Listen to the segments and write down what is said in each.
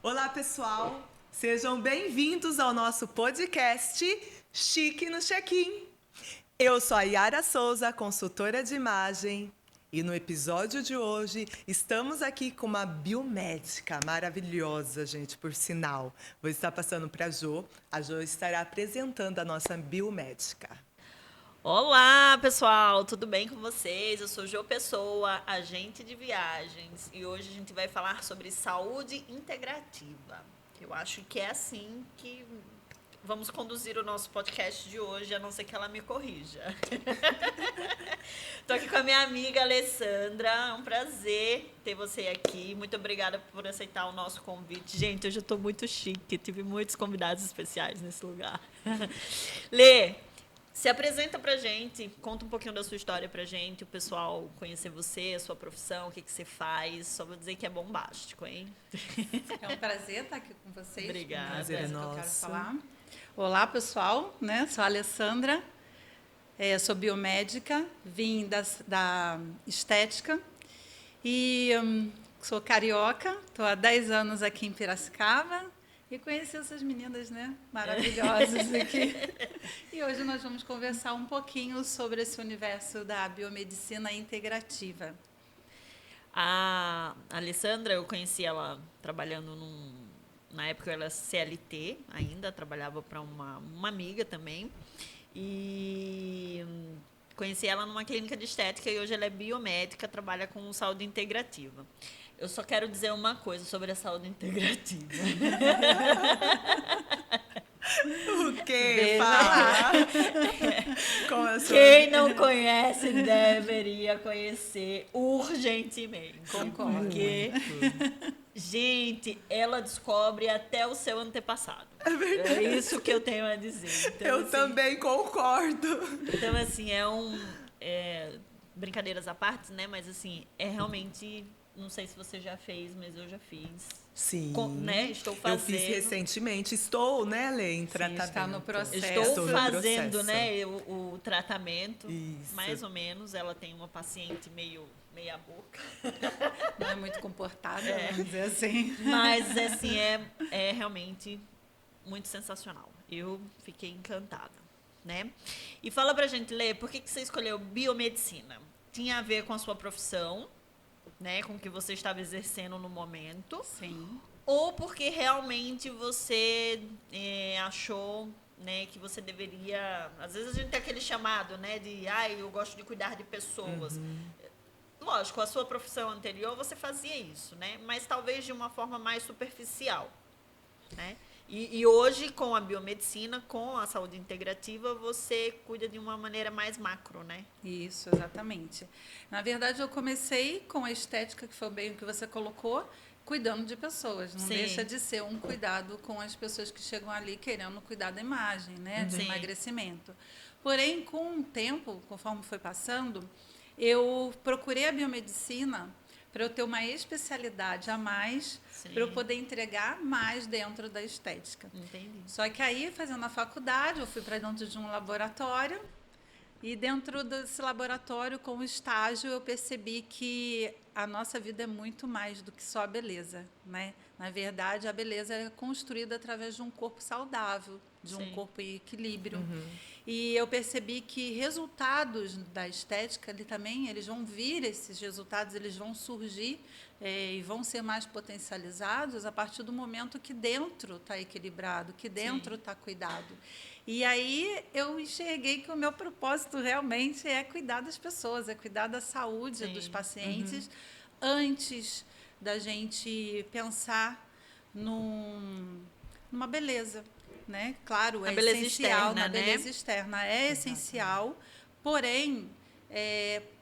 Olá, pessoal! Sejam bem-vindos ao nosso podcast Chique no Check-in. Eu sou a Yara Souza, consultora de imagem, e no episódio de hoje estamos aqui com uma biomédica maravilhosa, gente, por sinal. Vou estar passando para a Jo estará apresentando a nossa biomédica. Olá, pessoal, tudo bem com vocês? Eu sou Jo Pessoa, agente de viagens, e hoje a gente vai falar sobre saúde integrativa. Eu acho que é assim que vamos conduzir o nosso podcast de hoje, a não ser que ela me corrija. Estou aqui com a minha amiga Alessandra, é um prazer ter você aqui. Muito obrigada por aceitar o nosso convite. Gente, hoje eu estou muito chique, tive muitos convidados especiais nesse lugar. Lê, se apresenta pra gente, conta um pouquinho da sua história pra gente, o pessoal conhecer você, a sua profissão, o que você faz. Só vou dizer que é bombástico, hein? É um prazer estar aqui com vocês. Obrigada. Prazer é Que eu quero nosso. falar. Olá, pessoal, Sou a Alessandra, sou biomédica, vim da estética e sou carioca, estou há 10 anos aqui em Piracicaba. E conheci essas meninas, maravilhosas aqui. E hoje nós vamos conversar um pouquinho sobre esse universo da biomedicina integrativa. A Alessandra, eu conheci ela trabalhando na época ela era CLT ainda, trabalhava para uma amiga também. E conheci ela numa clínica de estética e hoje ela é biomédica, trabalha com saúde integrativa. Eu só quero dizer uma coisa sobre a saúde integrativa. O quê? Veja Fala! Como é Quem não conhece deveria conhecer urgentemente. Concordo. Porque, gente, ela descobre até o seu antepassado. É verdade. É isso que eu tenho a dizer. Então, Eu assim, também concordo. Então, assim, brincadeiras à parte, né? Mas, assim, é realmente... Não sei se você já fez, mas eu já fiz. Sim. Estou fazendo. Eu fiz recentemente. Estou, né, Lê, em Sim, tratamento. está no processo. Estou no fazendo, processo. né, o tratamento. Isso. Mais ou menos. Ela tem uma paciente meia boca. Não é muito comportada, vamos dizer assim. Mas, assim, é realmente muito sensacional. Eu fiquei encantada, né? E fala pra gente, Lê, por que você escolheu biomedicina? Tinha a ver com a sua profissão, né, com o que você estava exercendo no momento? Sim. Ou porque realmente você achou, né, que você deveria... Às vezes a gente tem aquele chamado, né, de eu gosto de cuidar de pessoas. Lógico, a sua profissão anterior você fazia isso, né? Mas talvez de uma forma mais superficial, né? E hoje, com a biomedicina, com a saúde integrativa, você cuida de uma maneira mais macro, né? Isso, exatamente. Na verdade, eu comecei com a estética, que foi bem o que você colocou, cuidando de pessoas. Não Sim. deixa de ser um cuidado com as pessoas que chegam ali querendo cuidar da imagem, né? De Sim. emagrecimento. Porém, com o tempo, conforme foi passando, eu procurei a biomedicina para eu ter uma especialidade a mais, Sim. para eu poder entregar mais dentro da estética. Entendi. Só que aí, fazendo a faculdade, eu fui para dentro de um laboratório e dentro desse laboratório, com o estágio, eu percebi que a nossa vida é muito mais do que só a beleza, né? Na verdade, a beleza é construída através de um corpo saudável, de um Sim. corpo em equilíbrio. E eu percebi que resultados da estética, eles vão vir, esses resultados, eles vão surgir e vão ser mais potencializados a partir do momento que dentro está equilibrado, que dentro está cuidado. E aí eu enxerguei que o meu propósito realmente é cuidar das pessoas, é cuidar da saúde Sim. dos pacientes antes da gente pensar numa beleza. Né? Claro, A é beleza essencial externa, na né? beleza externa, é essencial, porém,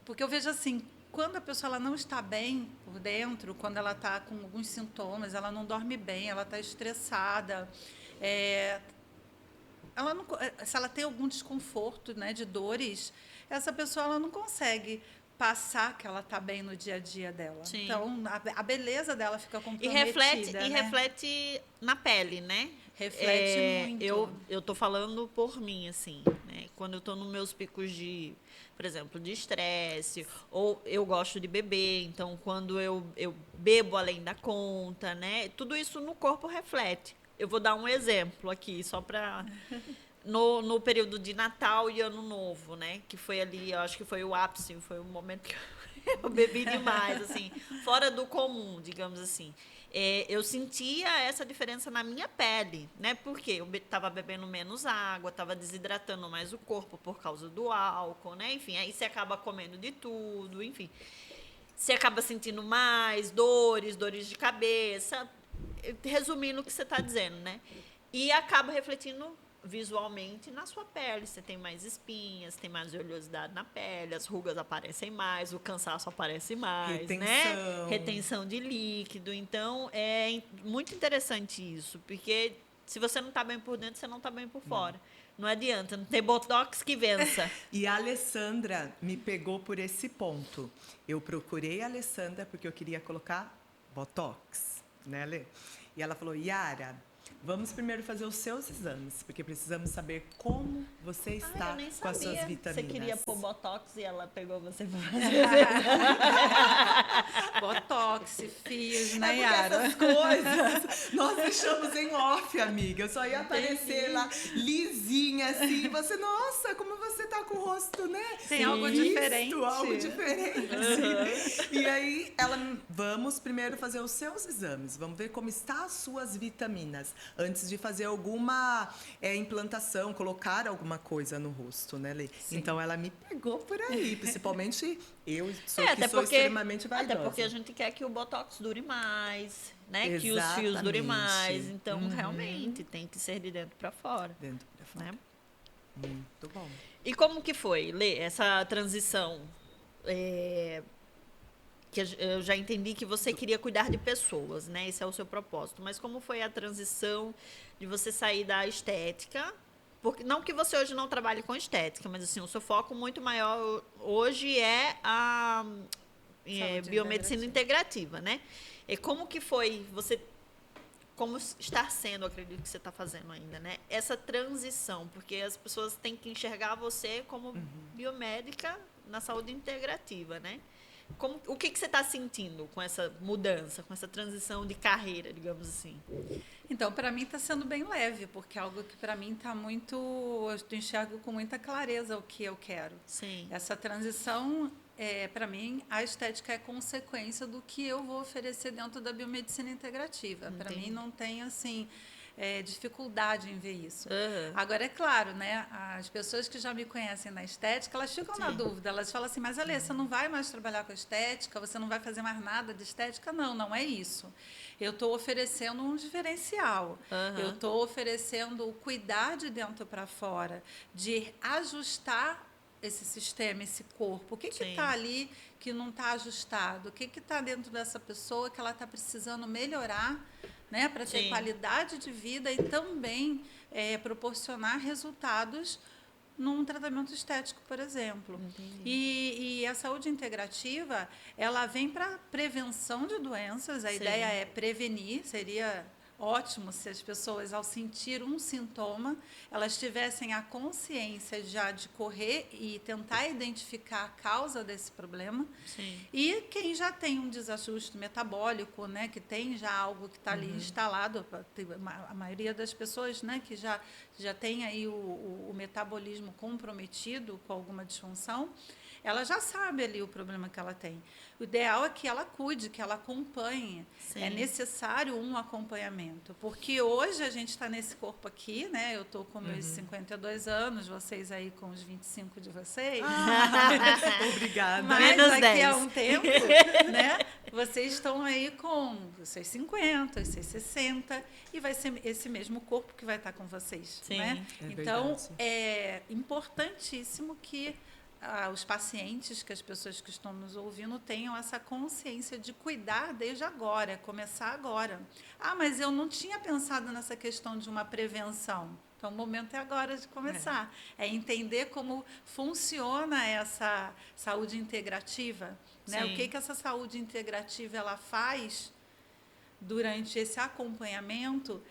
porque eu vejo assim, quando a pessoa ela não está bem por dentro, quando ela está com alguns sintomas, ela não dorme bem, ela está estressada, ela não, se ela tem algum desconforto, né, de dores, essa pessoa ela não consegue passar que ela está bem no dia a dia dela. Sim. Então, a beleza dela fica E comprometida. reflete na pele, né? Reflete muito. Eu tô falando por mim, assim, né? quando eu estou nos meus picos de, por exemplo, de estresse, ou eu gosto de beber, então quando eu bebo além da conta, né? Tudo isso no corpo reflete. Eu vou dar um exemplo aqui, só para... No período de Natal e Ano Novo, né? Que foi ali, eu acho que foi o ápice, foi o momento que eu bebi demais, assim, fora do comum, digamos assim. Eu sentia essa diferença na minha pele, né? Porque eu estava bebendo menos água, estava desidratando mais o corpo por causa do álcool, né? Enfim, aí você acaba comendo de tudo, enfim. Você acaba sentindo mais dores de cabeça, resumindo o que você está dizendo, né? E acaba refletindo visualmente na sua pele. Você tem mais espinhas, tem mais oleosidade na pele, as rugas aparecem mais, o cansaço aparece mais, né? Retenção de líquido. Então, é muito interessante isso, porque se você não está bem por dentro, você não está bem por fora. Não adianta, não tem botox que vença. E a Alessandra me pegou por esse ponto. Eu procurei a Alessandra porque eu queria colocar botox, né, Lê? E ela falou, Yara, vamos primeiro fazer os seus exames, porque precisamos saber como você está com as suas vitaminas. Você queria pôr botox e ela pegou você para fazer. Botox, fios, né, porque Yara? essas coisas nós deixamos em off, amiga. Eu só ia aparecer lá lisinha assim, e você, nossa, como você tá com o rosto, né? Tem algo diferente. Algo diferente. E aí, vamos primeiro fazer os seus exames, vamos ver como está as suas vitaminas, antes de fazer alguma implantação, colocar alguma coisa no rosto, né, Lê? Sim. Então, ela me pegou por aí, principalmente eu sou porque, extremamente vaidosa. Até porque a gente quer que o botox dure mais, né? Exatamente. Que os fios durem mais. Então, realmente, tem que ser de dentro para fora. Dentro pra fora. Né? Muito bom. E como que foi, Lê, essa transição? Que eu já entendi que você queria cuidar de pessoas, né? Esse é o seu propósito. Mas como foi a transição de você sair da estética? Porque, não que você hoje não trabalhe com estética, mas assim, o seu foco muito maior hoje é a biomedicina integrativa, né? E como que foi você... Como está sendo, acredito que você está fazendo ainda, né? Essa transição, porque as pessoas têm que enxergar você como biomédica na saúde integrativa, né? O que você está sentindo com essa mudança, com essa transição de carreira, digamos assim? Então, para mim está sendo bem leve, porque é algo que para mim está muito... Eu enxergo com muita clareza o que eu quero. Sim. Essa transição, para mim, a estética é consequência do que eu vou oferecer dentro da biomedicina integrativa. Para mim, não tem, assim... dificuldade em ver isso. Agora, é claro, né? As pessoas que já me conhecem na estética, elas ficam na dúvida. Elas falam assim, mas Alê, você não vai mais trabalhar com estética? Você não vai fazer mais nada de estética? Não, não é isso. Eu estou oferecendo um diferencial. Eu estou oferecendo o cuidar de dentro para fora, de ajustar esse sistema, esse corpo. O que está ali que não está ajustado? O que está dentro dessa pessoa que ela está precisando melhorar, né, para ter qualidade de vida e também proporcionar resultados num tratamento estético, por exemplo. E a saúde integrativa, ela vem para prevenção de doenças. A ideia é prevenir, seria ótimo se as pessoas, ao sentir um sintoma, elas tivessem a consciência já de correr e tentar identificar a causa desse problema. E quem já tem um desajuste metabólico, né, que tem já algo que está ali instalado, a maioria das pessoas, né, que já tem aí o metabolismo comprometido com alguma disfunção, ela já sabe ali o problema que ela tem. O ideal é que ela cuide, que ela acompanhe. É necessário um acompanhamento, porque hoje a gente está nesse corpo aqui, né? Eu estou com meus 52 anos, vocês aí com os 25 de vocês. Obrigada. Mas Menos daqui 10. a um tempo, né? Vocês estão aí com os seus 50, os seus 60, e vai ser esse mesmo corpo que vai estar com vocês. Né? Então, verdade. é importantíssimo que os pacientes, que as pessoas que estão nos ouvindo tenham essa consciência de cuidar desde agora, começar agora. Mas eu não tinha pensado nessa questão de uma prevenção. Então, o momento é agora de começar. É entender como funciona essa saúde integrativa, né? O que essa saúde integrativa ela faz durante esse acompanhamento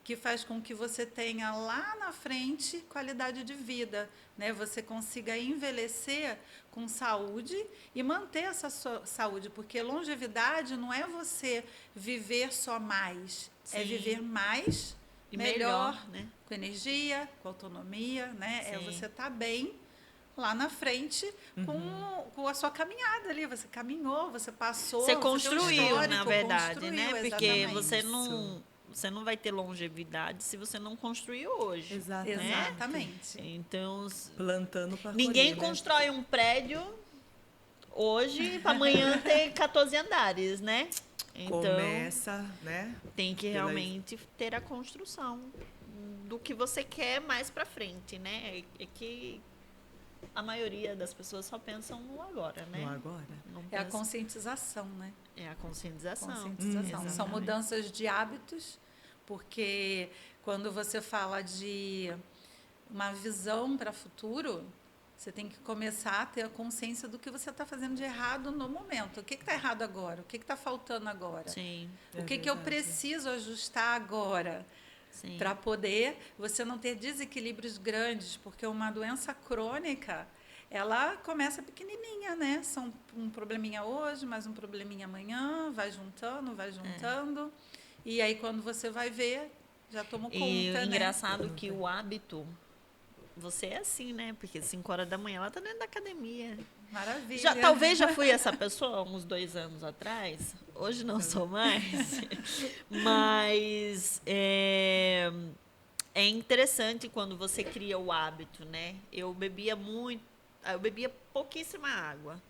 que faz com que você tenha lá na frente qualidade de vida, né? Você consiga envelhecer com saúde e manter essa saúde, porque longevidade não é você viver só mais, é Sim. viver mais, E melhor, né? com energia, com autonomia, né? É Sim. você estar bem lá na frente com a sua caminhada ali. Você caminhou, você passou, Você tem um construiu, histórico, na verdade, construiu, né? Porque exatamente. você não vai ter longevidade se você não construiu hoje. Exatamente. Exatamente. Então, Plantando para ninguém colher, né? constrói um prédio hoje para amanhã ter 14 andares, né? Então, Começa, né? tem que pela- realmente ter a construção do que você quer mais para frente, né? É que a maioria das pessoas só pensam no agora, né? No agora. Não É a pensa- conscientização, né? É a conscientização. Conscientização. São Exatamente. mudanças de hábitos, porque quando você fala de uma visão para o futuro, você tem que começar a ter a consciência do que você está fazendo de errado no momento. O que está errado agora? O que está faltando agora? Sim, O É que eu verdade. preciso ajustar agora? sim. Para poder você não ter desequilíbrios grandes, porque uma doença crônica, ela começa pequenininha, né? São um probleminha hoje, mais um probleminha amanhã, vai juntando. E aí, quando você vai ver, já tomou E conta, né? engraçado que o hábito, você é assim, né? Porque 5 horas da manhã ela tá dentro da academia. Maravilha. Talvez já fui essa pessoa uns 2 anos atrás. Hoje não sou mais. Mas é interessante quando você cria o hábito, né? Eu bebia pouquíssima água.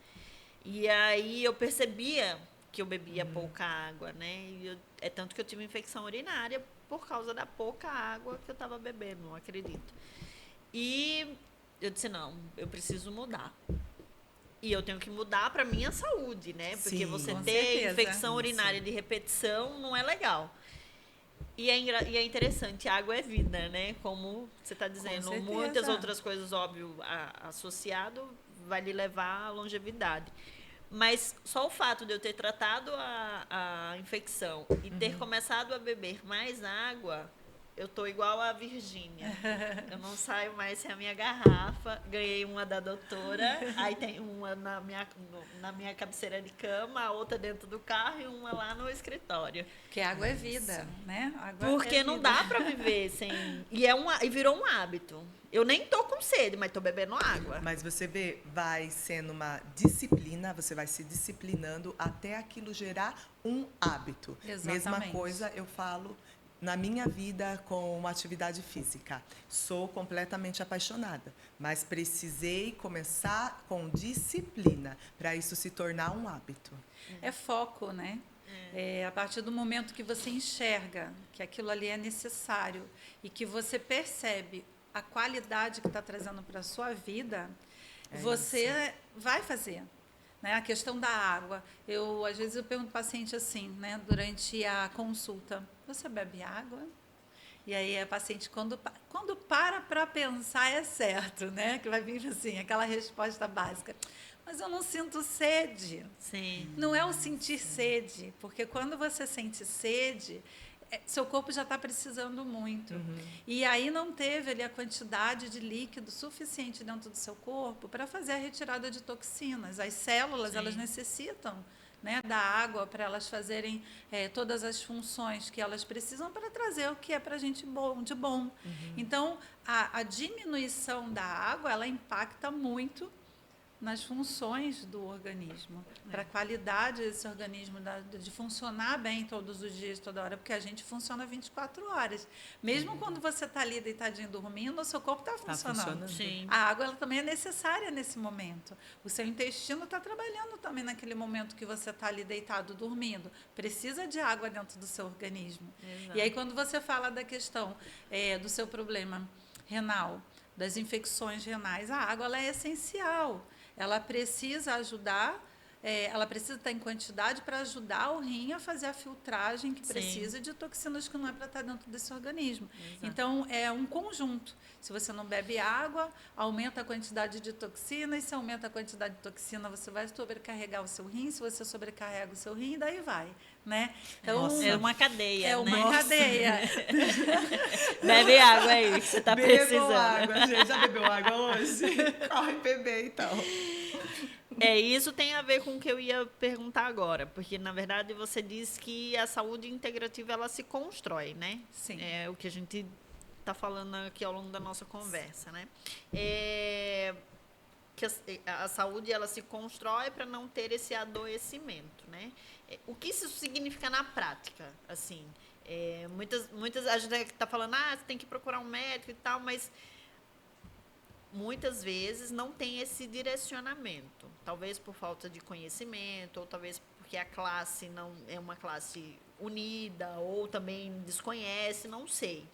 E aí eu percebia que eu bebia pouca água, né? É tanto que eu tive infecção urinária por causa da pouca água que eu estava bebendo, não acredito. E eu disse, não, eu preciso mudar. E eu tenho que mudar para minha saúde, né? Porque Sim. você Com ter certeza. infecção urinária de repetição não é legal. E é interessante, água é vida, né? Como você está dizendo, certeza. muitas outras coisas, óbvio, associado vai lhe levar à longevidade. Mas só o fato de eu ter tratado a infecção e ter começado a beber mais água, eu tô igual a Virgínia. Eu não saio mais sem a minha garrafa. Ganhei uma da doutora, aí tem uma na minha cabeceira de cama, a outra dentro do carro e uma lá no escritório. Porque água é vida, né? Água Porque é não vida. dá para viver sem... E virou um hábito. Eu nem tô com sede, mas tô bebendo água. Mas você vê, vai sendo uma disciplina, você vai se disciplinando até aquilo gerar um hábito. Exatamente. Mesma coisa eu falo na minha vida com uma atividade física. Sou completamente apaixonada, mas precisei começar com disciplina para isso se tornar um hábito. É foco, né? A partir do momento que você enxerga que aquilo ali é necessário e que você percebe a qualidade que está trazendo para a sua vida, você vai fazer. Né? A questão da água. Às vezes, eu pergunto para o paciente assim, né? Durante a consulta, você bebe água? E aí, a paciente, quando para pensar, é certo, né? Que vai vir assim, aquela resposta básica. Mas eu não sinto sede. Sim. Não é o sentir sede, porque quando você sente sede, seu corpo já está precisando muito. E aí não teve ali a quantidade de líquido suficiente dentro do seu corpo para fazer a retirada de toxinas. As células, Sim. elas necessitam, né, da água para elas fazerem todas as funções que elas precisam para trazer o que é para a gente de bom. Então, a diminuição da água, ela impacta muito nas funções do organismo, para a qualidade desse organismo, de funcionar bem todos os dias, toda hora, porque a gente funciona 24 horas. Mesmo quando você está ali deitadinho dormindo, o seu corpo está funcionando. Sim. A água ela também é necessária nesse momento. O seu intestino está trabalhando também naquele momento que você está ali deitado dormindo. Precisa de água dentro do seu organismo. Exato. E aí, quando você fala da questão do seu problema renal, das infecções renais, a água ela é essencial. Ela precisa ajudar, ela precisa estar em quantidade para ajudar o rim a fazer a filtragem que precisa de toxinas que não é para estar dentro desse organismo. Exato. Então, é um conjunto. Se você não bebe água, aumenta a quantidade de toxinas. Se aumenta a quantidade de toxina, você vai sobrecarregar o seu rim. Se você sobrecarrega o seu rim, daí vai. né? Então, Nossa. É uma cadeia, é uma né? cadeia. Bebe água aí, que você tá Bebam precisando. água, gente. Já bebeu água hoje? Corre beber, então. Isso tem a ver com o que eu ia perguntar agora, porque, na verdade, você diz que a saúde integrativa, ela se constrói, né? Sim. É o que a gente está falando aqui ao longo da nossa conversa, né? Que a saúde, ela se constrói para não ter esse adoecimento, né? O que isso significa na prática, assim? Muitas a gente está falando, você tem que procurar um médico e tal, mas muitas vezes não tem esse direcionamento. Talvez por falta de conhecimento, ou talvez porque a classe não é uma classe unida, ou também desconhece, não sei.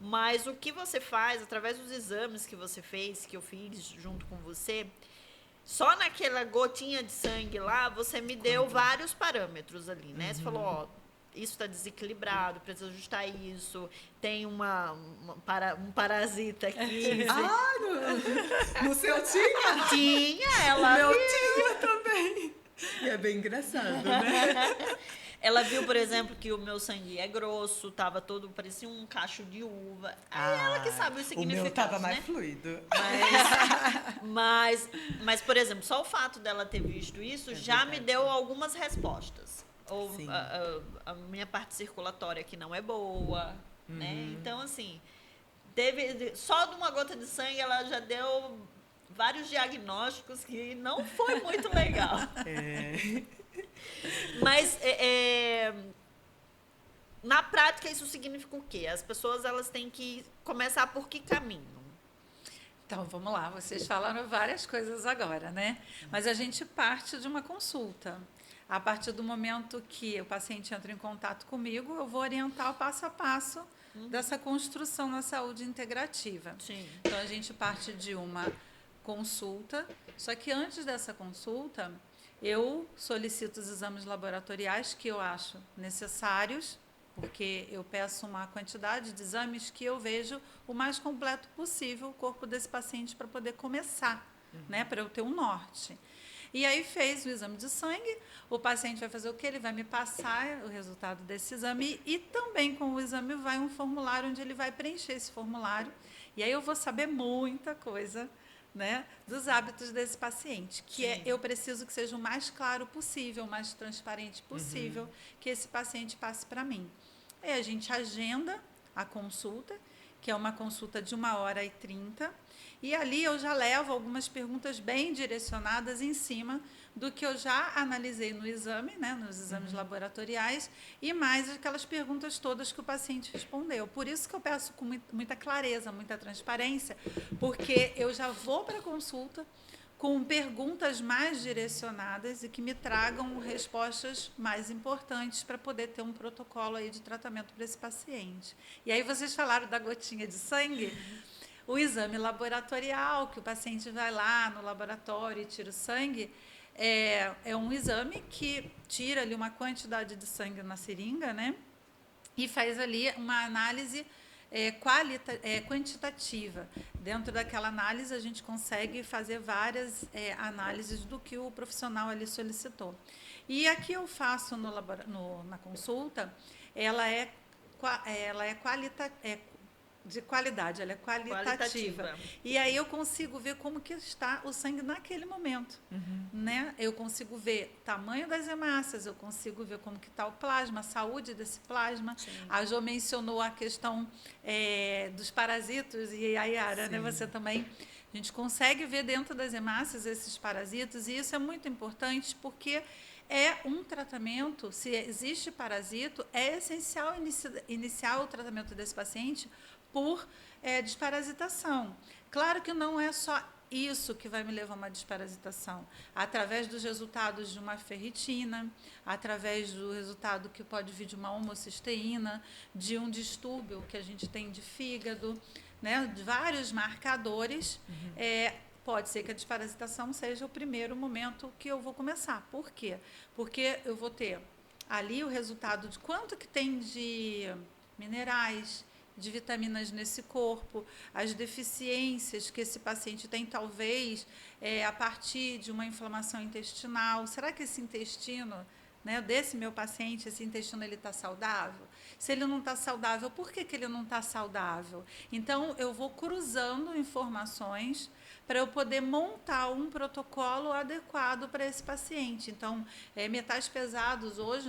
Mas o que você faz, através dos exames que você fez, que eu fiz junto com você, só naquela gotinha de sangue lá, você me deu vários parâmetros ali, né? Você falou, ó, isso está desequilibrado, precisa ajustar isso, tem um parasita aqui. No seu tinha? Tinha, ela Meu viu. tinha também. E é bem engraçado, né? Ela viu, por exemplo, que o meu sangue é grosso, tava todo, parecia um cacho de uva. Aí ela que sabe o significado, O meu tava mais né? fluido. Mas, por exemplo, só o fato dela ter visto isso já me deu algumas respostas. Ou Sim. a minha parte circulatória que não é boa, né? Então, assim, só de uma gota de sangue ela já deu vários diagnósticos que não foi muito legal. Mas na prática isso significa o quê? As pessoas elas têm que começar por que caminho? Então, vamos lá, vocês falaram várias coisas agora, né? Mas a gente parte de uma consulta. A partir do momento que o paciente entra em contato comigo, eu vou orientar o passo a passo dessa construção na saúde integrativa. Sim. Então, a gente parte de uma consulta, só que antes dessa consulta, eu solicito os exames laboratoriais que eu acho necessários, porque eu peço uma quantidade de exames que eu vejo o mais completo possível o corpo desse paciente para poder começar, né, para eu ter um norte. E aí fez o exame de sangue, o paciente vai fazer o quê? Ele vai me passar o resultado desse exame e também com o exame vai um formulário onde ele vai preencher esse formulário. E aí eu vou saber muita coisa, né, dos hábitos desse paciente, que eu preciso que seja o mais claro possível, o mais transparente possível, que esse paciente passe para mim. Aí a gente agenda a consulta, que é uma consulta de 1h30, e ali eu já levo algumas perguntas bem direcionadas em cima do que eu já analisei no exame, né, nos exames laboratoriais, e mais aquelas perguntas todas que o paciente respondeu. Por isso que eu peço com muita clareza, muita transparência, porque eu já vou para a consulta com perguntas mais direcionadas e que me tragam respostas mais importantes para poder ter um protocolo aí de tratamento para esse paciente. E aí vocês falaram da gotinha de sangue, o exame laboratorial, que o paciente vai lá no laboratório e tira o sangue, é um exame que tira ali uma quantidade de sangue na seringa, né? E faz ali uma análise quantitativa. Dentro daquela análise, a gente consegue fazer várias análises do que o profissional ali solicitou. E a que eu faço na consulta, ela é de qualidade, ela é qualitativa. E aí eu consigo ver como que está o sangue naquele momento, né? Eu consigo ver o tamanho das hemácias, eu consigo ver como que está o plasma, a saúde desse plasma. Sim. A Jo mencionou a questão dos parasitos, e a Yara, né? Você também. A gente consegue ver dentro das hemácias esses parasitos, e isso é muito importante porque é um tratamento, se existe parasito, é essencial iniciar o tratamento desse paciente por desparasitação. Claro que não é só isso que vai me levar a uma desparasitação. Através dos resultados de uma ferritina, através do resultado que pode vir de uma homocisteína, de um distúrbio que a gente tem de fígado, né, de vários marcadores, pode ser que a desparasitação seja o primeiro momento que eu vou começar. Por quê? Porque eu vou ter ali o resultado de quanto que tem de minerais, de vitaminas nesse corpo, as deficiências que esse paciente tem, talvez, a partir de uma inflamação intestinal. Será que esse intestino né? Desse meu paciente, esse intestino ele está saudável? Se ele não está saudável, por que ele não está saudável? Então, eu vou cruzando informações para eu poder montar um protocolo adequado para esse paciente. Então, metais pesados, hoje,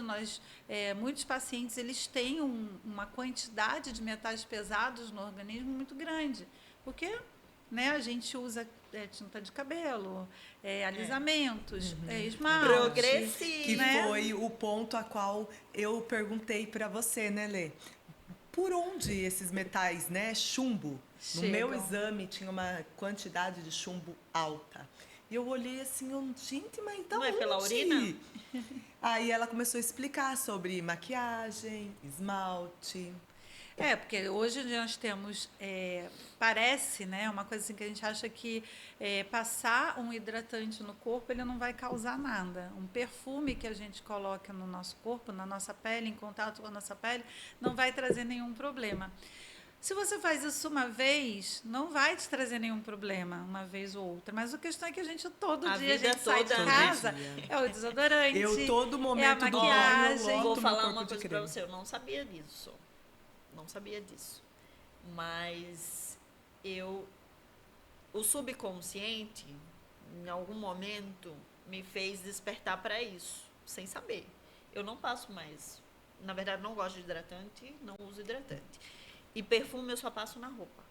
muitos pacientes eles têm uma quantidade de metais pesados no organismo muito grande, porque, né, a gente usa tinta de cabelo, alisamentos, esmalte. Progressivo. Que né? foi o ponto a qual eu perguntei para você, né, Lê? Por onde esses metais, né? Chumbo. No meu Chegam. exame tinha uma quantidade de chumbo alta. E eu olhei assim, gente, mas então Não é pela urina? Aí ela começou a explicar sobre maquiagem, esmalte. Porque hoje nós temos, parece, né, uma coisa assim que a gente acha que passar um hidratante no corpo ele não vai causar nada. Um perfume que a gente coloca no nosso corpo, na nossa pele, em contato com a nossa pele, não vai trazer nenhum problema. Se você faz isso uma vez, não vai te trazer nenhum problema, uma vez ou outra. Mas a questão é que a gente, todo A dia, a vida gente sai de toda, né? casa, é o desodorante, Eu, todo momento é a do banho, eu maquiagem. loto Vou meu falar corpo uma de coisa pra creme. você, eu não sabia disso. Não sabia disso. Mas o subconsciente, em algum momento, me fez despertar para isso, sem saber. Eu não passo mais. Na verdade, não gosto de hidratante, não uso hidratante. E perfume eu só passo na roupa.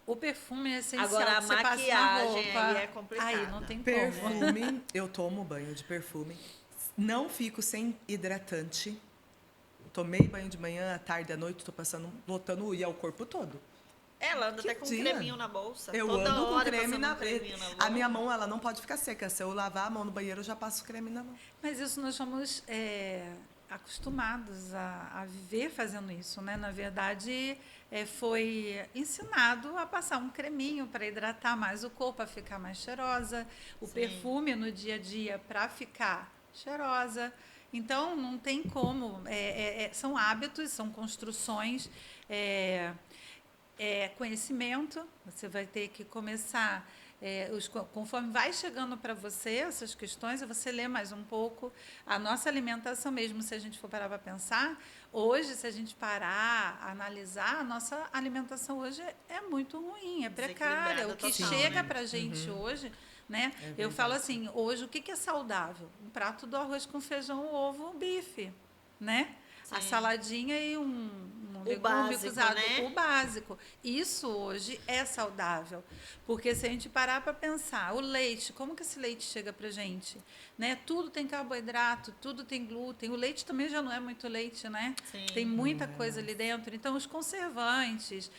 O perfume é essencial. Agora, a que você passa na maquiagem roupa. aí é complicada. Aí não tem como. Perfume, eu tomo banho de perfume. Não fico sem hidratante. Tomei banho de manhã, à tarde, à noite, tô passando, botando unha ao corpo todo. Ela anda Que até com um dia? creminho na bolsa. Eu Toda ando com hora creme passando na um creminho na A minha bolsa. mão, ela não pode ficar seca. Se eu lavar a mão no banheiro, eu já passo creme na mão. Mas isso nós somos acostumados a viver fazendo isso, né? Na verdade, foi ensinado a passar um creminho para hidratar mais o corpo, para ficar mais cheirosa, o Sim. perfume no dia a dia para ficar cheirosa. Então, não tem como. São hábitos, são construções, conhecimento. Você vai ter que começar. Conforme vai chegando para você essas questões, você lê mais um pouco. A nossa alimentação mesmo, se a gente for parar para pensar, hoje, se a gente parar, analisar, a nossa alimentação hoje é muito ruim, é precária. O que total, chega né? para a gente hoje, né? Eu falo assim, hoje, o que é saudável? Um prato do arroz com feijão, ovo, um bife, né? A Sim. saladinha e um legume básico, cruzado, né? o básico. Isso hoje é saudável. Porque se a gente parar para pensar, o leite, como que esse leite chega para gente? Né? Tudo tem carboidrato, tudo tem glúten. O leite também já não é muito leite, né? Sim. Tem muita coisa ali dentro. Então, os conservantes,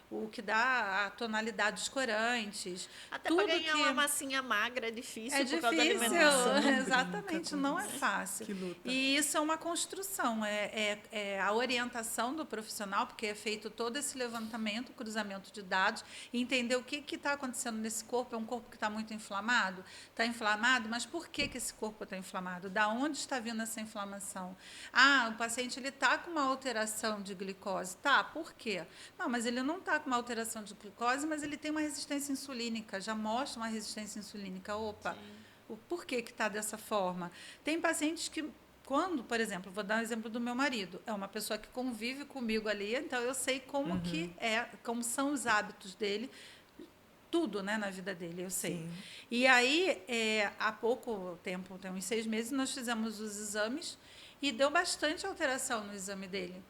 o que dá a tonalidade dos corantes. Até tudo para ganhar que uma massinha magra é difícil é por causa da difícil, alimentação. exatamente, não é fácil. Que luta. E isso é uma construção, é a orientação do profissional, porque é feito todo esse levantamento, cruzamento de dados, e entender o que está acontecendo nesse corpo. É um corpo que está muito inflamado? Está inflamado, mas por que esse corpo está inflamado? Da onde está vindo essa inflamação? Ah, o paciente está com uma alteração de glicose. Tá, por quê? Não, mas ele não está com uma alteração de glicose, mas ele tem uma resistência insulínica, já mostra uma resistência insulínica. Opa, o porquê que está dessa forma? Tem pacientes que, quando, por exemplo, vou dar um exemplo do meu marido, é uma pessoa que convive comigo ali, então eu sei como como são os hábitos dele, tudo, né, na vida dele, eu sei. Sim. E aí, há pouco tempo, tem uns 6 meses, nós fizemos os exames e deu bastante alteração no exame dele.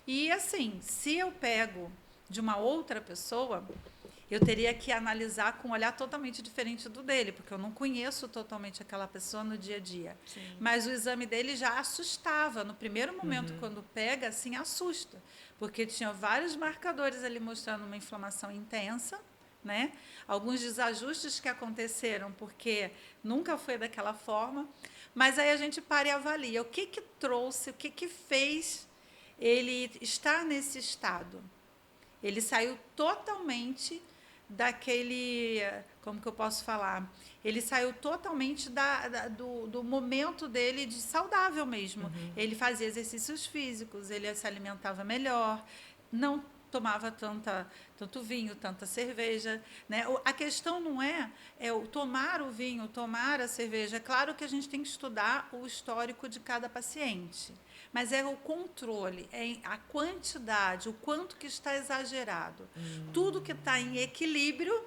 E assim, se eu pego de uma outra pessoa, eu teria que analisar com um olhar totalmente diferente do dele, porque eu não conheço totalmente aquela pessoa no dia a dia. Sim. Mas o exame dele já assustava. No primeiro momento, quando pega, assim, assusta. Porque tinha vários marcadores ali mostrando uma inflamação intensa, né? Alguns desajustes que aconteceram, porque nunca foi daquela forma. Mas aí a gente para e avalia. O que trouxe, o que fez ele estar nesse estado? Ele saiu totalmente daquele, como que eu posso falar? Ele saiu totalmente do momento dele de saudável mesmo. Ele fazia exercícios físicos, ele se alimentava melhor, não tomava tanto vinho, tanta cerveja, né? A questão não é o tomar o vinho, tomar a cerveja. É claro que a gente tem que estudar o histórico de cada paciente, mas é o controle, é a quantidade, o quanto que está exagerado. Tudo que está em equilíbrio,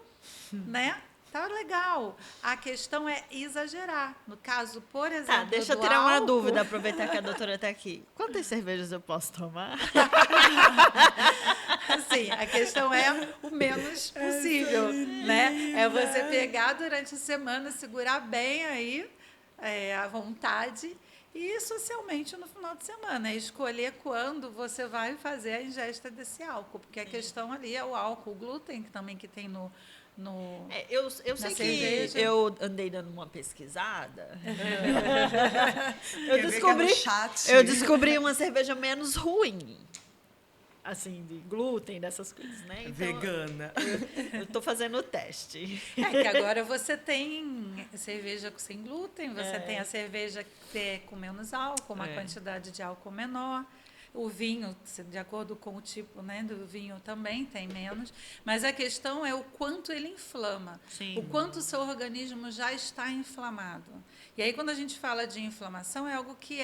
né? Tá legal. A questão é exagerar. No caso, por exemplo, Tá, deixa eu do tirar uma álcool, dúvida, aproveitar que a doutora está aqui. Quantas cervejas eu posso tomar? assim, a questão é o menos possível, né? É você pegar durante a semana, segurar bem aí a vontade e socialmente no final de semana, escolher quando você vai fazer a ingesta desse álcool, porque a questão ali é o álcool, o glúten que também que tem no Eu na sei cerveja. que eu andei dando uma pesquisada. Quer ver que é no chat? Eu descobri uma cerveja menos ruim. Assim, de glúten, dessas coisas, né? Então, Vegana. eu tô fazendo o teste. É que agora você tem cerveja sem glúten, você tem a cerveja que é com menos álcool, uma quantidade de álcool menor. O vinho, de acordo com o tipo, né, do vinho também tem menos. Mas a questão é o quanto ele inflama. Sim. O quanto o seu organismo já está inflamado. E aí, quando a gente fala de inflamação, é algo que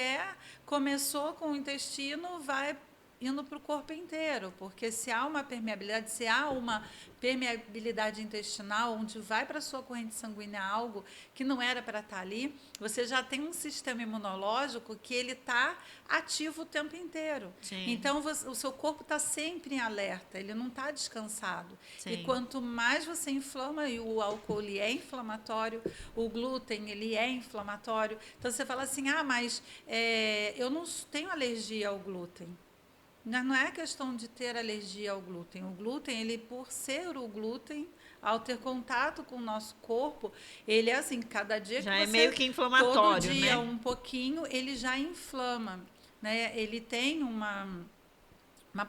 começou com o intestino, vai indo para o corpo inteiro, porque se há uma permeabilidade intestinal, onde vai para a sua corrente sanguínea algo que não era para estar ali, você já tem um sistema imunológico que ele está ativo o tempo inteiro. Sim. Então, o seu corpo está sempre em alerta, ele não está descansado. Sim. E quanto mais você inflama, e o álcool ele é inflamatório, o glúten ele é inflamatório, então você fala assim, mas eu não tenho alergia ao glúten. Não é questão de ter alergia ao glúten. O glúten, ele por ser o glúten, ao ter contato com o nosso corpo, ele é assim, cada dia já que você... é meio que inflamatório, todo dia, né? um pouquinho, ele já inflama. Né? Ele tem uma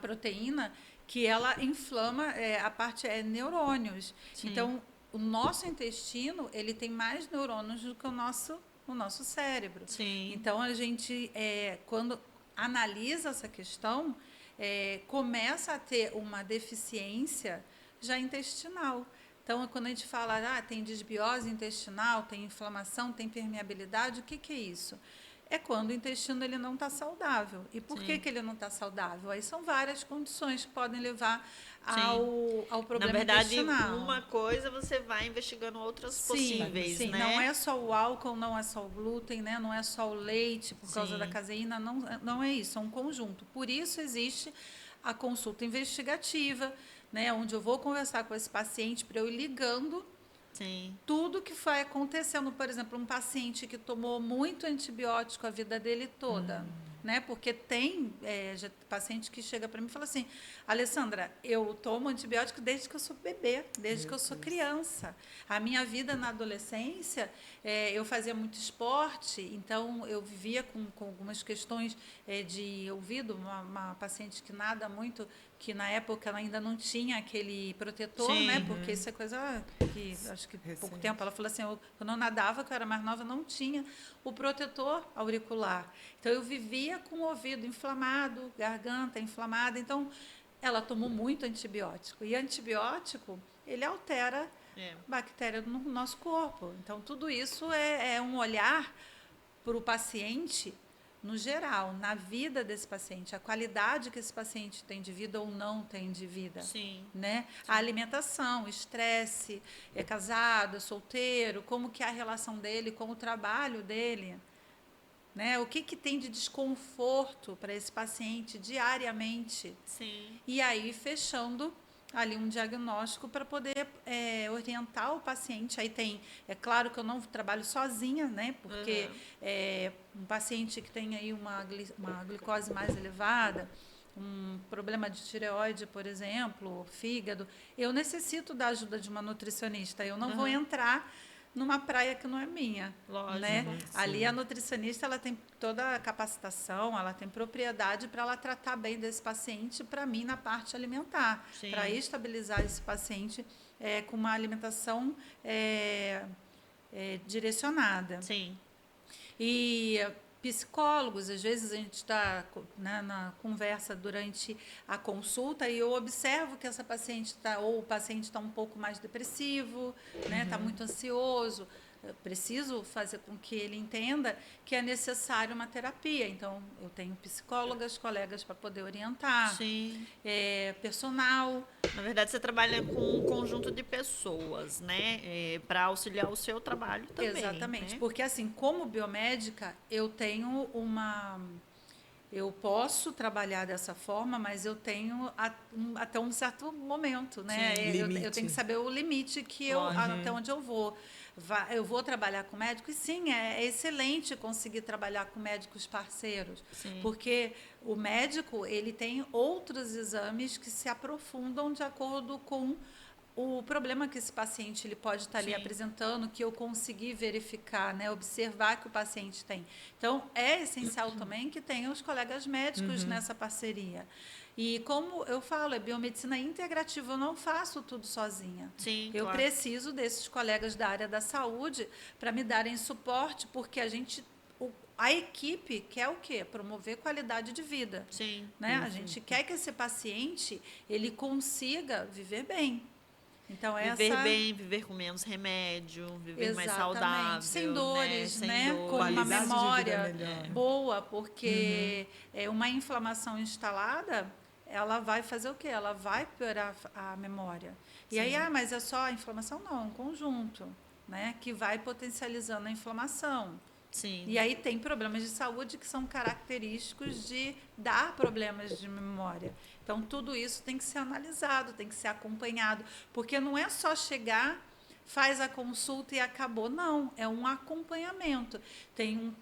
proteína que ela inflama, a parte neurônios. Sim. Então, o nosso intestino, ele tem mais neurônios do que o nosso cérebro. Sim. Então, a gente, quando analisa essa questão, começa a ter uma deficiência já intestinal. Então, quando a gente fala, tem desbiose intestinal, tem inflamação, tem permeabilidade, o que é isso? É quando o intestino ele não está saudável. E por que ele não está saudável? Aí são várias condições que podem levar ao problema intestinal. Na verdade, uma coisa você vai investigando outras possíveis, sim. né? Não é só o álcool, não é só o glúten, né? Não é só o leite por causa da caseína, não é isso, é um conjunto. Por isso existe a consulta investigativa, né? Onde eu vou conversar com esse paciente para eu ir ligando tudo que vai acontecendo. Por exemplo, um paciente que tomou muito antibiótico a vida dele toda, né? Porque tem paciente que chega para mim e fala assim, Alessandra, eu tomo antibiótico desde que eu sou bebê, desde que eu sou criança. A minha vida na adolescência, eu fazia muito esporte, então eu vivia com algumas questões de ouvido, uma paciente que nada muito, que na época ela ainda não tinha aquele protetor, né? Porque isso é coisa que acho que pouco tempo ela falou assim, quando eu nadava, que eu era mais nova, não tinha o protetor auricular. Então eu vivia com o ouvido inflamado, garganta inflamada. Então ela tomou muito antibiótico. E antibiótico, ele altera bactéria no nosso corpo. Então tudo isso é um olhar para o paciente no geral, na vida desse paciente, a qualidade que esse paciente tem de vida ou não tem de vida. Né? A alimentação, o estresse, é casado, é solteiro, como que é a relação dele com o trabalho dele. Né? O que tem de desconforto para esse paciente diariamente. E aí, fechando ali um diagnóstico para poder orientar o paciente. Aí é claro que eu não trabalho sozinha, né? Porque um paciente que tem aí uma glicose mais elevada, um problema de tireoide, por exemplo, fígado, eu necessito da ajuda de uma nutricionista. Eu não vou entrar numa praia que não é minha. Lógico. Né? Ali a nutricionista ela tem toda a capacitação, ela tem propriedade para ela tratar bem desse paciente, para mim, na parte alimentar, para estabilizar esse paciente com uma alimentação direcionada. Sim. E psicólogos, às vezes a gente está, né, na conversa durante a consulta e eu observo que essa paciente está, ou o paciente está um pouco mais depressivo, né, está muito ansioso. Eu preciso fazer com que ele entenda que é necessário uma terapia. Então, eu tenho psicólogas, colegas para poder orientar, Sim. Personal. Na verdade, você trabalha com um conjunto de pessoas, né? Para auxiliar o seu trabalho também. Exatamente, né? porque assim, como biomédica, eu tenho eu posso trabalhar dessa forma, mas eu tenho até um certo momento, né? Sim, Eu limite. tenho que saber o limite que até onde eu vou. Eu vou trabalhar com médicos, e sim, é excelente conseguir trabalhar com médicos parceiros, Sim. porque o médico ele tem outros exames que se aprofundam de acordo com o problema que esse paciente ele pode estar ali Sim. apresentando, que eu consegui verificar, né, observar que o paciente tem. Então, é essencial também que tenha os colegas médicos nessa parceria. E como eu falo, é biomedicina integrativa, eu não faço tudo sozinha. Sim, Eu claro. preciso desses colegas da área da saúde para me darem suporte, porque a equipe quer o quê? Promover qualidade de vida. Sim. Né? A gente quer que esse paciente ele consiga viver bem. Então, Viver bem, viver com menos remédio, viver mais saudável. Sem dores, né? né? Com uma Qualidade de vida memória melhor. boa, porque uma inflamação instalada, ela vai fazer o quê? Ela vai piorar a memória. E aí, mas é só a inflamação? Não, é um conjunto, né? Que vai potencializando a inflamação. Sim. E aí tem problemas de saúde que são característicos de dar problemas de memória. Então, tudo isso tem que ser analisado, tem que ser acompanhado, porque não é só chegar, faz a consulta e acabou. Não, é um acompanhamento. Tem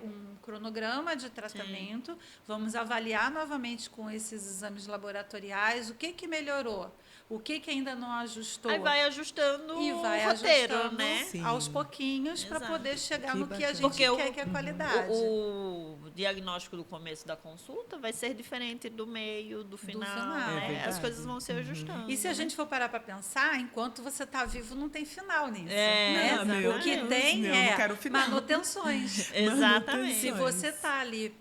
um cronograma de tratamento, vamos avaliar novamente com esses exames laboratoriais o que melhorou, o que ainda não ajustou. Aí vai ajustando o roteiro, né? Sim. Aos pouquinhos, para poder chegar no que a gente quer, que é a qualidade. O diagnóstico do começo da consulta vai ser diferente do meio, do final. Né? As coisas vão se ajustando. E se a gente for parar para pensar, enquanto você está vivo, não tem final nisso. Né? O que tem manutenções. Exatamente. Se você está ali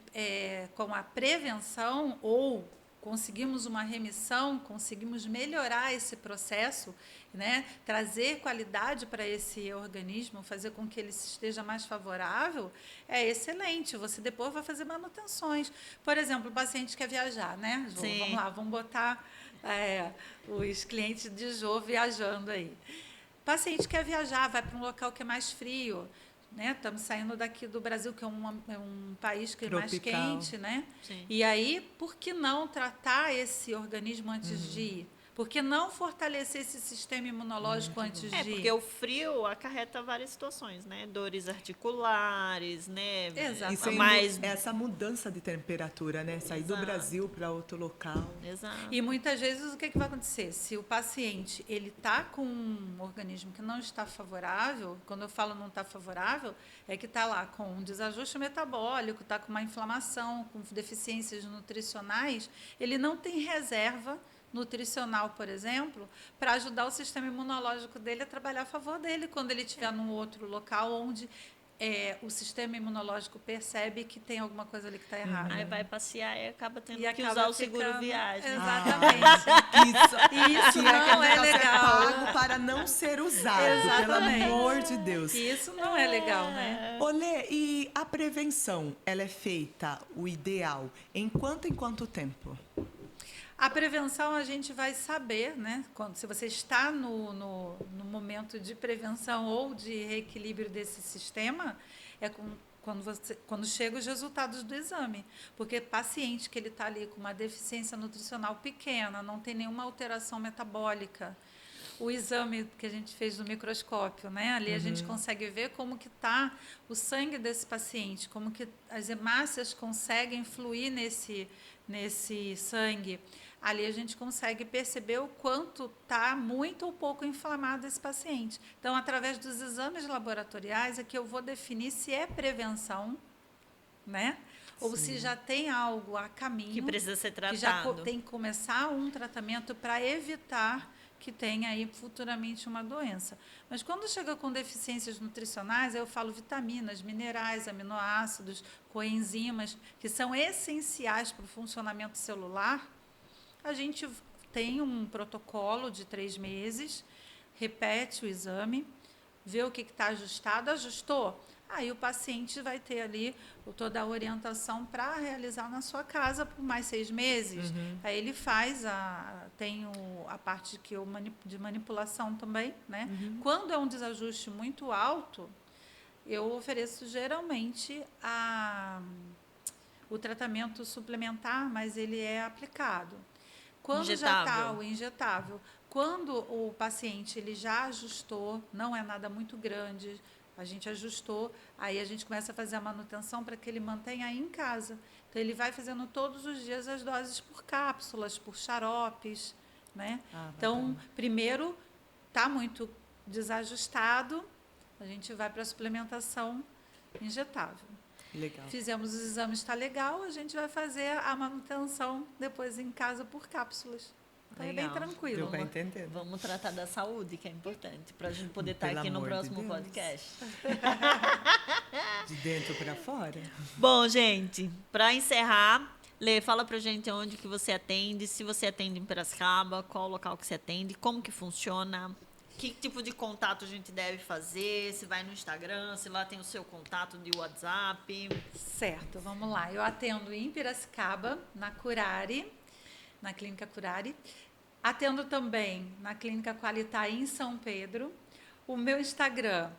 com a prevenção ou conseguimos uma remissão, conseguimos melhorar esse processo, né? Trazer qualidade para esse organismo, fazer com que ele esteja mais favorável, é excelente. Você depois vai fazer manutenções. Por exemplo, o paciente quer viajar, né? Sim. Vamos lá, vamos botar os clientes de Jô viajando aí. O paciente quer viajar, vai para um local que é mais frio. Né? Estamos saindo daqui do Brasil, que é um país que é mais quente, né? Sim. E aí, por que não tratar esse organismo antes de ir? Por que não fortalecer esse sistema imunológico antes de ir? Porque o frio acarreta várias situações, né? Dores articulares, né? Exato. E essa mudança de temperatura, né? Sair do Brasil para outro local. Exato. E muitas vezes o que vai acontecer? Se o paciente ele está com um organismo que não está favorável, quando eu falo não está favorável, é que está lá com um desajuste metabólico, está com uma inflamação, com deficiências nutricionais, ele não tem reserva nutricional, por exemplo, para ajudar o sistema imunológico dele a trabalhar a favor dele quando ele estiver num outro local onde o sistema imunológico percebe que tem alguma coisa ali que está errada. Aí vai passear e acaba tendo que acaba usar o seguro viagem. Exatamente. Isso não é legal. Pago para não ser usado, pelo amor de Deus. Isso não é legal, né? Olê, e a prevenção, ela é feita, o ideal, em quanto tempo? A prevenção a gente vai saber, né? Se você está no momento de prevenção ou de reequilíbrio desse sistema, quando chegam os resultados do exame. Porque paciente que ele está ali com uma deficiência nutricional pequena, não tem nenhuma alteração metabólica, o exame que a gente fez no microscópio, né? Ali a gente consegue ver como que está o sangue desse paciente, como que as hemácias conseguem fluir nesse sangue. Ali a gente consegue perceber o quanto está muito ou pouco inflamado esse paciente. Então, através dos exames laboratoriais, é que eu vou definir se é prevenção, né? Ou se já tem algo a caminho. Que precisa ser tratado. Que já tem que começar um tratamento para evitar que tenha aí futuramente uma doença. Mas quando chega com deficiências nutricionais, eu falo vitaminas, minerais, aminoácidos, coenzimas, que são essenciais para o funcionamento celular, a gente tem um protocolo de 3 meses, repete o exame, vê o que está ajustado, ajustou. Aí o paciente vai ter ali toda a orientação para realizar na sua casa por mais 6 meses. Aí ele faz, tem a parte de manipulação também, né? Quando é um desajuste muito alto, eu ofereço geralmente o tratamento suplementar, mas ele é aplicado. Quando já está o injetável, quando o paciente ele já ajustou, não é nada muito grande, a gente ajustou, aí a gente começa a fazer a manutenção para que ele mantenha aí em casa. Então, ele vai fazendo todos os dias as doses por cápsulas, por xaropes, né? Então, primeiro, está muito desajustado, a gente vai para a suplementação injetável. Legal. Fizemos os exames, está legal, a gente vai fazer a manutenção depois em casa por cápsulas. Então é bem tranquilo. Deu para entender. Vamos tratar da saúde, que é importante, para a gente poder estar aqui no próximo podcast. De dentro para fora. Bom, gente, para encerrar, Lê, fala pra gente onde que você atende, se você atende em Piracicaba, qual o local que você atende, como que funciona, que tipo de contato a gente deve fazer, se vai no Instagram, se lá tem o seu contato de WhatsApp. Certo, vamos lá. Eu atendo em Piracicaba, na Curare, na Clínica Curare. Atendo também na Clínica Qualitar em São Pedro. O meu Instagram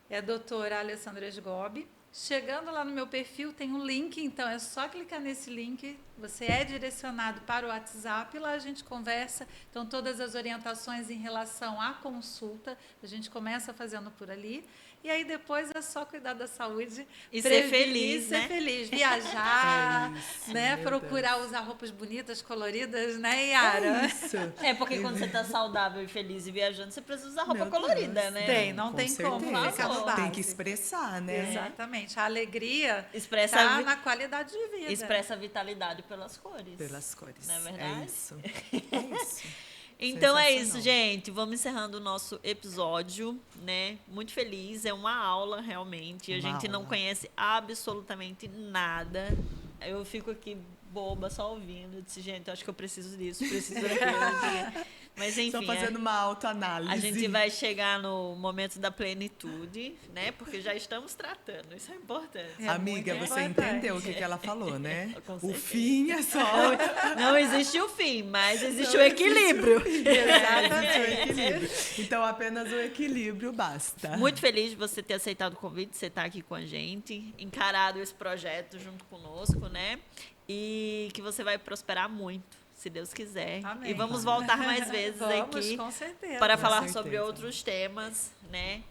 é doutora Alessandra Esgobi. Chegando lá no meu perfil tem um link, então é só clicar nesse link, você é direcionado para o WhatsApp, lá a gente conversa, então todas as orientações em relação à consulta, a gente começa fazendo por ali, e aí depois é só cuidar da saúde, e ser feliz, ser né? feliz, viajar, isso, né? meu Procurar Deus. usar roupas bonitas, coloridas, né, Yara? Isso. É porque quando você tá saudável e feliz e viajando, você precisa usar roupa Meu colorida, Deus. né? Não Com tem como certeza. ficar no básico. Tem que expressar, né? Exatamente, a alegria Expressa está na qualidade de vida. Expressa a vitalidade pelas cores. Pelas cores. Não é verdade? É isso. É isso. Então é isso, Sensacional. gente. Vamos encerrando o nosso episódio, né? Muito feliz, é uma aula realmente. A Uma gente não aula. conhece absolutamente nada. Eu fico aqui boba só ouvindo. Eu disse, gente, eu acho que eu preciso disso, preciso daquilo. Mas enfim, Só fazendo uma autoanálise. a gente vai chegar no momento da plenitude, né? Porque já estamos tratando, isso é importante. É Amiga, muito você importante. entendeu o que ela falou, né? Com O certeza. fim é só. Não existe o fim, mas existe o equilíbrio. Existe o equilíbrio. Então, apenas o equilíbrio basta. Muito feliz de você ter aceitado o convite, de você estar aqui com a gente, encarado esse projeto junto conosco, né? E que você vai prosperar muito, se Deus quiser. Amém. E vamos voltar mais vezes Vamos, aqui com certeza. para Com falar certeza. sobre outros temas, né?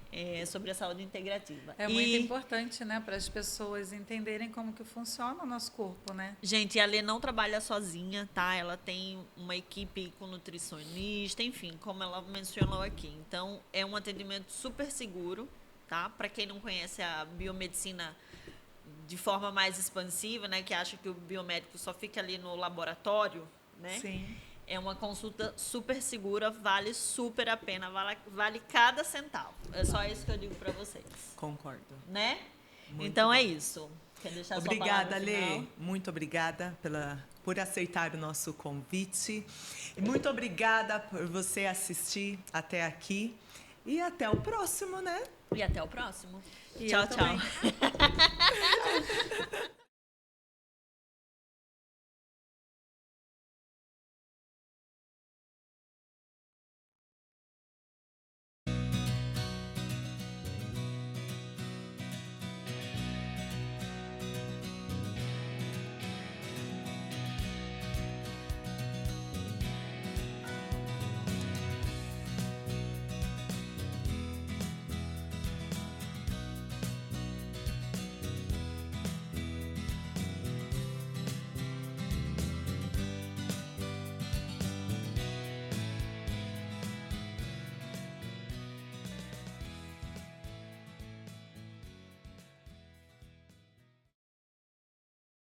Sobre a saúde integrativa. É muito importante, né, para as pessoas entenderem como que funciona o nosso corpo, né? Gente, a Lê não trabalha sozinha, tá? Ela tem uma equipe com nutricionista, enfim, como ela mencionou aqui. Então, é um atendimento super seguro, tá? Para quem não conhece a biomedicina de forma mais expansiva, né? Que acha que o biomédico só fica ali no laboratório, né? Sim. É uma consulta super segura, vale super a pena, vale cada centavo. É só isso que eu digo para vocês, Concordo. né? Muito então bom. é isso. Quer deixar sua Obrigada, palavra Lê. final? Muito obrigada por aceitar o nosso convite. E muito obrigada por você assistir até aqui. E até o próximo, né? E até o próximo. E Tchau, eu tchau. também.